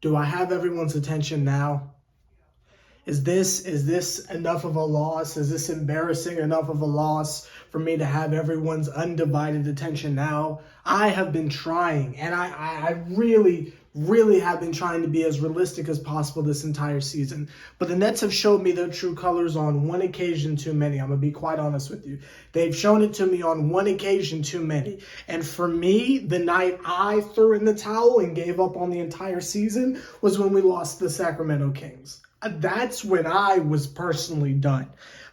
Do I have everyone's attention now? Is this enough of a loss? Is this embarrassing enough of a loss for me to have everyone's undivided attention now? I have been trying, and I really have been trying to be as realistic as possible this entire season. But the Nets have showed me their true colors on one occasion too many. I'm going to be quite honest with you. They've shown it to me on one occasion too many. And for me, the night I threw in the towel and gave up on the entire season was when we lost to the Sacramento Kings. That's when I was personally done.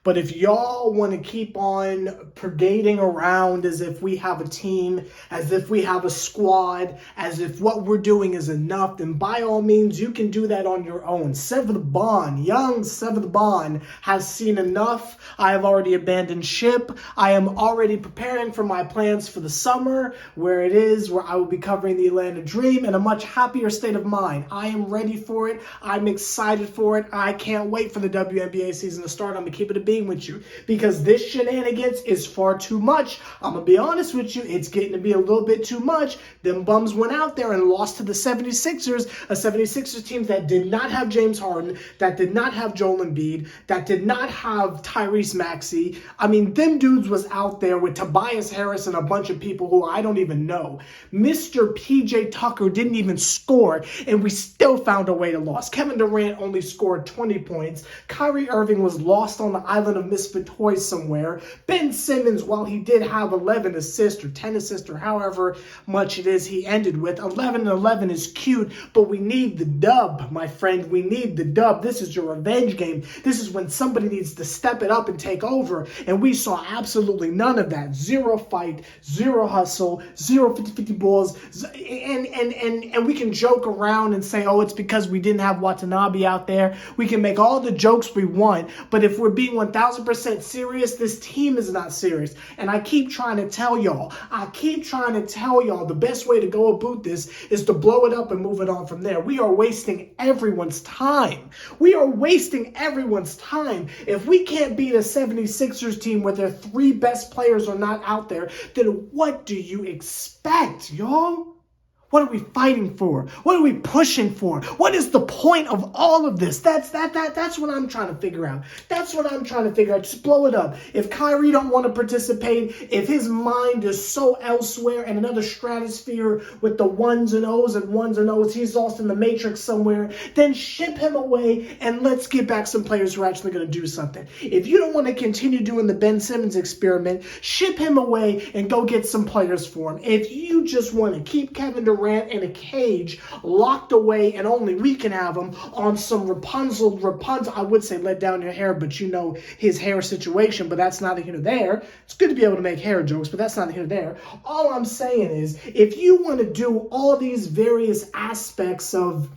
But if y'all want to keep on parading around as if we have a team, as if we have a squad, as if what we're doing is enough, then by all means, you can do that on your own. Sever the bond. Young Sever the bond has seen enough. I have already abandoned ship. I am already preparing for my plans for the summer, where I will be covering the Atlanta Dream in a much happier state of mind. I am ready for it. I'm excited for it. I can't wait for the WNBA season to start. I'm going to keep it a beat with you because this shenanigans is far too much. I'm gonna be honest with you, it's getting to be a little bit too much. Them bums went out there and lost to the 76ers, a 76ers team that did not have James Harden, that did not have Joel Embiid, that did not have Tyrese Maxey. I mean, them dudes was out there with Tobias Harris and a bunch of people who I don't even know. Mr. PJ Tucker didn't even score, and we still found a way to lose. Kevin Durant only scored 20 points. Kyrie Irving was lost on the island of misfit toys somewhere. Ben Simmons, while he did have 11 assists or 10 assists or however much it is he ended with, 11 and 11 is cute, but we need the dub, my friend. We need the dub. This is your revenge game. This is when somebody needs to step it up and take over, and we saw absolutely none of that. Zero fight, zero hustle, zero 50-50 balls, and we can joke around and say, oh, it's because we didn't have Watanabe out there. We can make all the jokes we want, but if we're being 1,000% serious, this team is not serious. And I keep trying to tell y'all, the best way to go about this is to blow it up and move it on from there. We are wasting everyone's time. If we can't beat a 76ers team where their three best players are not out there, then what do you expect, y'all? What are we fighting for? What are we pushing for? What is the point of all of this? That's what I'm trying to figure out. Just blow it up. If Kyrie don't want to participate, if his mind is so elsewhere in another stratosphere with the ones and O's, he's lost in the matrix somewhere, then ship him away and let's get back some players who are actually going to do something. If you don't want to continue doing the Ben Simmons experiment, ship him away and go get some players for him. If you just want to keep Kevin Durant in a cage, locked away, and only we can have him on some Rapunzel, I would say let down your hair, but you know his hair situation, but that's neither here nor there. It's good to be able to make hair jokes, but that's neither here nor there. All I'm saying is, if you want to do all these various aspects of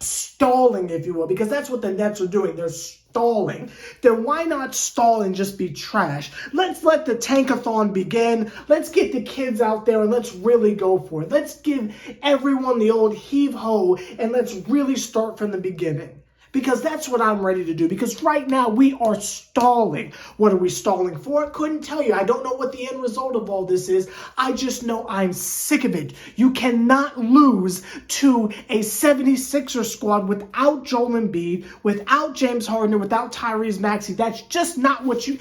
stalling, if you will, because that's what the Nets are doing. They're stalling. Then why not stall and just be trash? Let's let the tankathon begin. Let's get the kids out there and let's really go for it. Let's give everyone the old heave-ho and let's really start from the beginning. Because that's what I'm ready to do. Because right now we are stalling. What are we stalling for? I couldn't tell you. I don't know what the end result of all this is. I just know I'm sick of it. You cannot lose to a 76er squad without Joel Embiid, without James Harden, without Tyrese Maxey. That's just not what you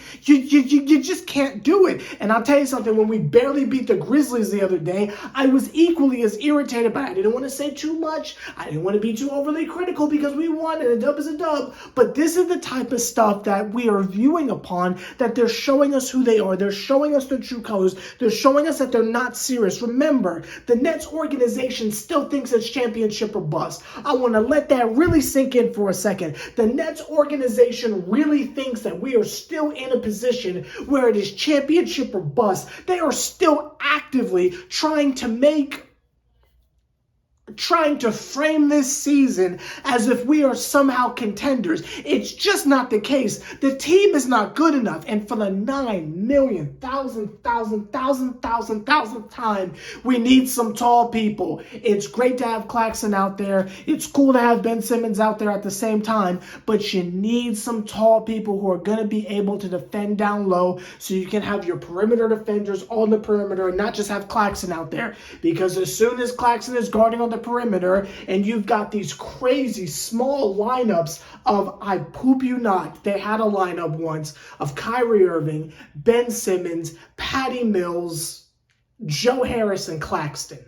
just can't do it. And I'll tell you something, when we barely beat the Grizzlies the other day, I was equally as irritated, but I didn't want to say too much. I didn't want to be too overly critical because we won and a dub is a dub. But this is the type of stuff that we are viewing upon, that they're showing us who they are. They're showing us their true colors. They're showing us that they're not serious. Remember, the Nets organization still thinks it's championship or bust. I want to let that really sink in for a second. The Nets organization really thinks that we are still in a position where it is championship or bust. They are still actively trying to frame this season as if we are somehow contenders. It's just not the case. The team is not good enough. And for the 9,000,000,000,000,000,000th time, we need some tall people. It's great to have Claxton out there. It's cool to have Ben Simmons out there at the same time. But you need some tall people who are going to be able to defend down low so you can have your perimeter defenders on the perimeter and not just have Claxton out there. Because as soon as Claxton is guarding on the perimeter, and you've got these crazy small lineups of, I poop you not, they had a lineup once of Kyrie Irving, Ben Simmons, Patty Mills, Joe Harris, and Claxton.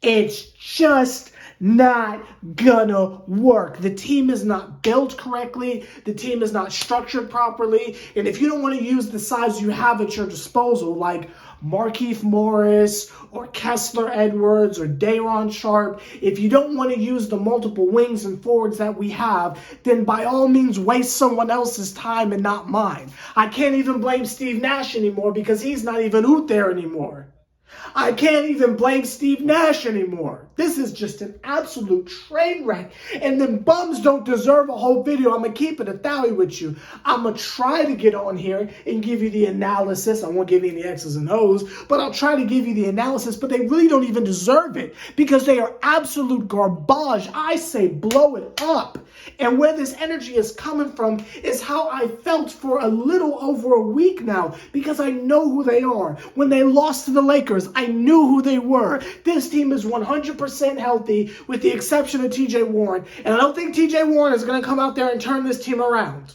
It's just not gonna work. The team is not built correctly. The team is not structured properly. And if you don't want to use the size you have at your disposal, like Markieff Morris or Kessler Edwards or Day'Ron Sharpe, if you don't want to use the multiple wings and forwards that we have, then by all means waste someone else's time and not mine. I can't even blame Steve Nash anymore because he's not even out there anymore. I can't even blame Steve Nash anymore. This is just an absolute train wreck. And then bums don't deserve a whole video. I'm going to keep it a thally with you. I'm going to try to get on here and give you the analysis. I won't give you any X's and O's, but I'll try to give you the analysis. But they really don't even deserve it because they are absolute garbage. I say blow it up. And where this energy is coming from is how I felt for a little over a week now because I know who they are. When they lost to the Lakers, I knew who they were. This team is 100% healthy with the exception of TJ Warren. And I don't think TJ Warren is going to come out there and turn this team around.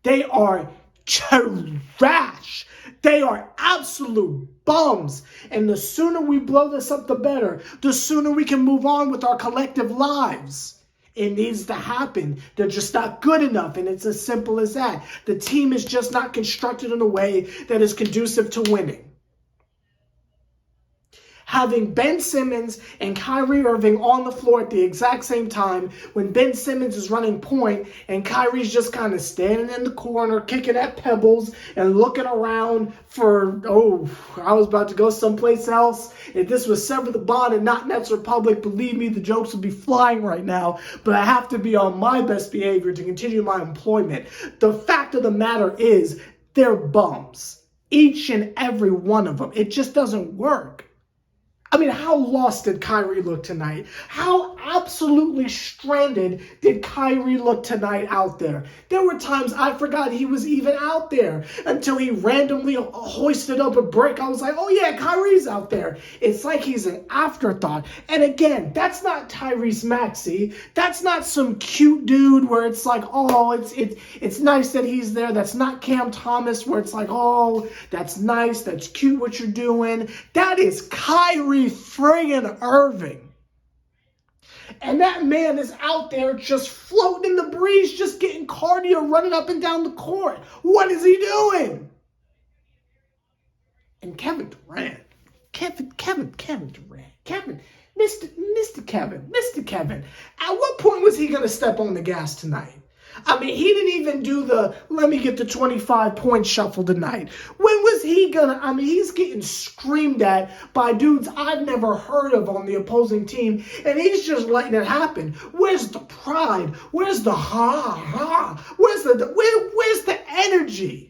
They are trash. They are absolute bums. And the sooner we blow this up, the better. The sooner we can move on with our collective lives. It needs to happen. They're just not good enough, and it's as simple as that. The team is just not constructed in a way that is conducive to winning. Having Ben Simmons and Kyrie Irving on the floor at the exact same time when Ben Simmons is running point and Kyrie's just kind of standing in the corner, kicking at pebbles and looking around for, I was about to go someplace else. If this was Sever the Bond and not Nets Republic, believe me, the jokes would be flying right now. But I have to be on my best behavior to continue my employment. The fact of the matter is, they're bums. Each and every one of them. It just doesn't work. I mean, how lost did Kyrie look tonight? How absolutely stranded did Kyrie look tonight out there? There were times I forgot he was even out there until he randomly hoisted up a brick. I was like, oh yeah, Kyrie's out there. It's like he's an afterthought. And again, that's not Tyrese Maxey. That's not some cute dude where it's like, oh, it's nice that he's there. That's not Cam Thomas where it's like, oh, that's nice. That's cute what you're doing. That is Kyrie friggin' Irving. And that man is out there just floating in the breeze, just getting cardio, running up and down the court. What is he doing? And Kevin Durant. Kevin Durant. Mr. Kevin. At what point was he going to step on the gas tonight? I mean, he didn't even do the, let me get the 25-point shuffle tonight. When was he gonna, he's getting screamed at by dudes I've never heard of on the opposing team, and he's just letting it happen. Where's the pride? Where's the Where's the energy?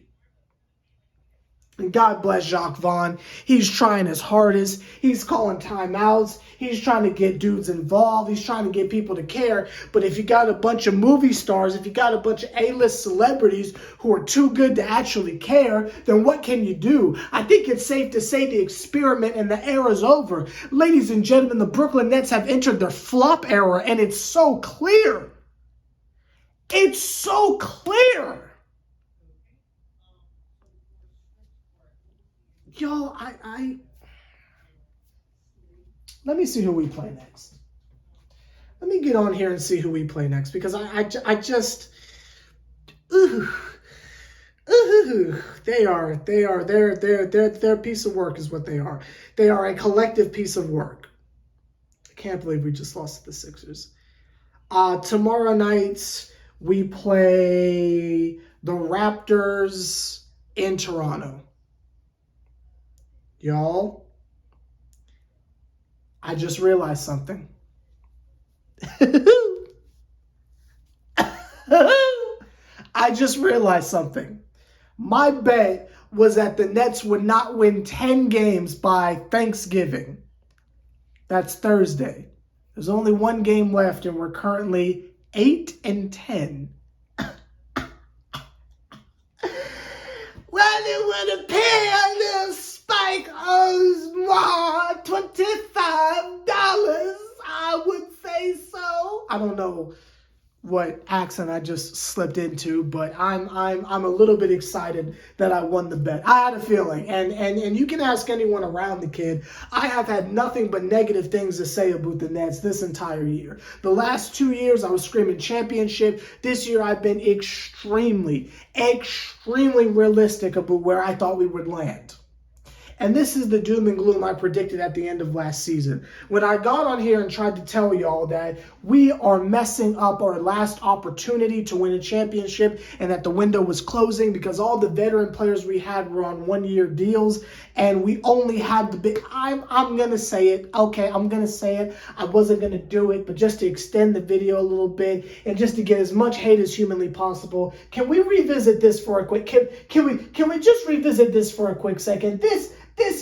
And God bless Jacques Vaughn. He's trying his hardest. He's calling timeouts. He's trying to get dudes involved. He's trying to get people to care. But if you got a bunch of movie stars, if you got a bunch of A-list celebrities who are too good to actually care, then what can you do? I think it's safe to say the experiment and the era's over. Ladies and gentlemen, the Brooklyn Nets have entered their flop era, and it's so clear. It's so clear. Y'all, let me see who we play next. Let me get on here and see who we play next because they're a piece of work is what they are. They are a collective piece of work. I can't believe we just lost to the Sixers. Tomorrow night we play the Raptors in Toronto. Y'all, I just realized something. I just realized something. My bet was that the Nets would not win 10 games by Thanksgiving. That's Thursday. There's only one game left, and we're currently 8-10. Well, they would have paid a little spike of I would say so. I don't know what accent I just slipped into, but I'm a little bit excited that I won the bet. I had a feeling, and you can ask anyone around the kid. I have had nothing but negative things to say about the Nets this entire year. The last 2 years, I was screaming championship. This year, I've been extremely realistic about where I thought we would land. And this is the doom and gloom I predicted at the end of last season. When I got on here and tried to tell y'all that we are messing up our last opportunity to win a championship and that the window was closing because all the veteran players we had were on one-year deals and we only had the big... I'm going to say it. Okay, I'm going to say it. I wasn't going to do it, but just to extend the video a little bit and just to get as much hate as humanly possible, can we revisit this for a quick... Can we just revisit this for a quick second? This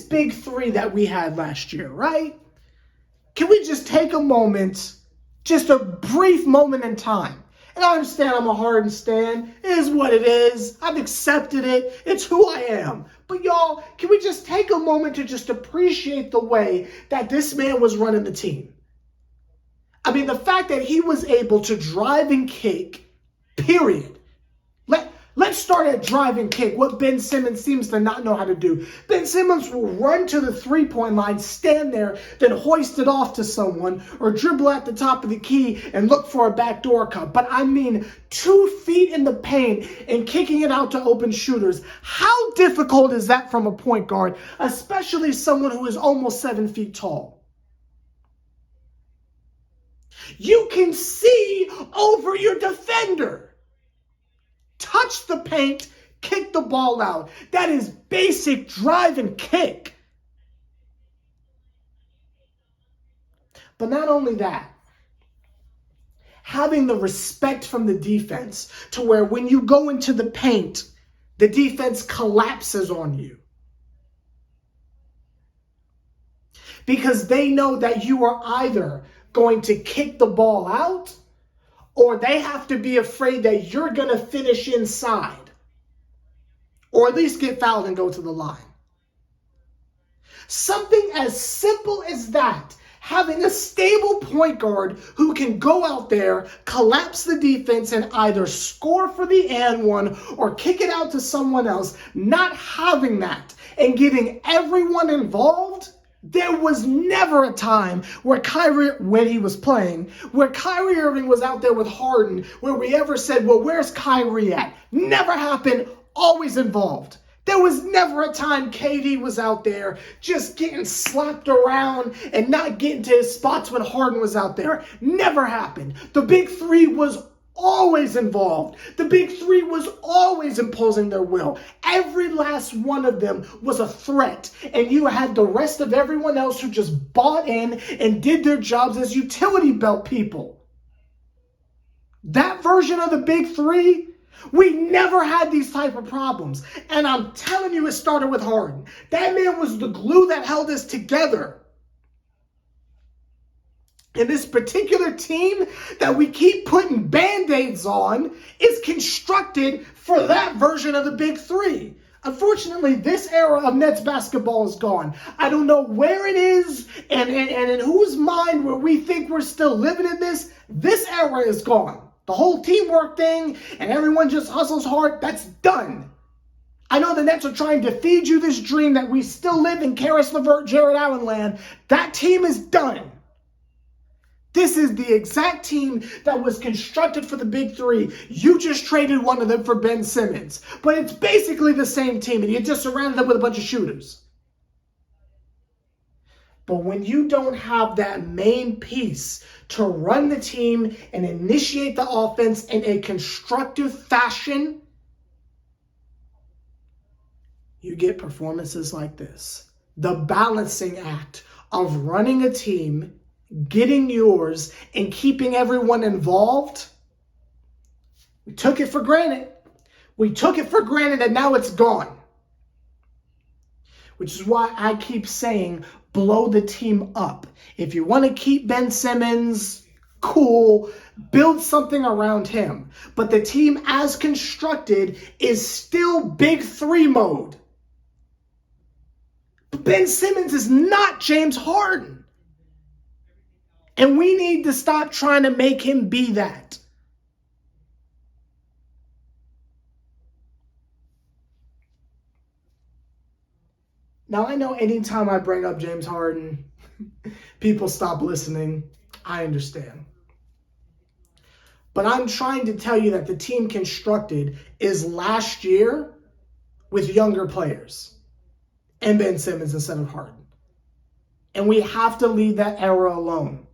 big three that we had last year, right? Can we just take a moment, just a brief moment in time? And I understand I'm a Harden stan. It is what it is. I've accepted it. It's who I am. But y'all, can we just take a moment to just appreciate the way that this man was running the team? I mean, the fact that he was able to drive and kick, period. Let's start at drive and kick, what Ben Simmons seems to not know how to do. Ben Simmons will run to the three-point line, stand there, then hoist it off to someone, or dribble at the top of the key and look for a backdoor cut. But I mean, 2 feet in the paint and kicking it out to open shooters. How difficult is that from a point guard, especially someone who is almost 7 feet tall? You can see over your defender. Touch the paint, kick the ball out. That is basic drive and kick. But not only that, having the respect from the defense to where when you go into the paint, the defense collapses on you. Because they know that you are either going to kick the ball out or they have to be afraid that you're going to finish inside. Or at least get fouled and go to the line. Something as simple as that. Having a stable point guard who can go out there, collapse the defense, and either score for the and one or kick it out to someone else. Not having that and getting everyone involved. There was never a time where when he was playing, where Kyrie Irving was out there with Harden, where we ever said, well, where's Kyrie at? Never happened, always involved. There was never a time KD was out there just getting slapped around and not getting to his spots when Harden was out there. Never happened. The big three was always involved. The big three was always imposing their will. Every last one of them was a threat. And you had the rest of everyone else who just bought in and did their jobs as utility belt people. That version of the big three, we never had these type of problems. And I'm telling you, it started with Harden. That man was the glue that held us together. And this particular team that we keep putting Band-Aids on is constructed for that version of the big three. Unfortunately, this era of Nets basketball is gone. I don't know where it is and in whose mind where we think we're still living in this. This era is gone. The whole teamwork thing and everyone just hustles hard, that's done. I know the Nets are trying to feed you this dream that we still live in Karis LeVert, Jared Allen land. That team is done. This is the exact team that was constructed for the big three. You just traded one of them for Ben Simmons. But it's basically the same team, and you just surrounded them with a bunch of shooters. But when you don't have that main piece to run the team and initiate the offense in a constructive fashion, you get performances like this. The balancing act of running a team, getting yours, and keeping everyone involved. We took it for granted. We took it for granted and now it's gone. Which is why I keep saying blow the team up. If you want to keep Ben Simmons, cool, build something around him. But the team as constructed is still big three mode. Ben Simmons is not James Harden. And we need to stop trying to make him be that. Now, I know anytime I bring up James Harden, people stop listening. I understand. But I'm trying to tell you that the team constructed is last year with younger players and Ben Simmons instead of Harden. And we have to leave that era alone.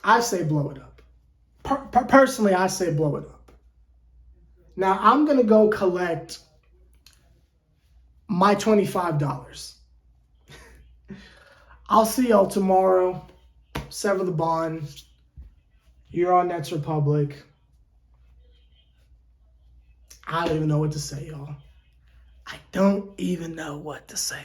I say blow it up. Personally, I say blow it up. Now, I'm going to go collect my $25. I'll see y'all tomorrow. Sever the bond. You're on Nets Republic. I don't even know what to say, y'all. I don't even know what to say.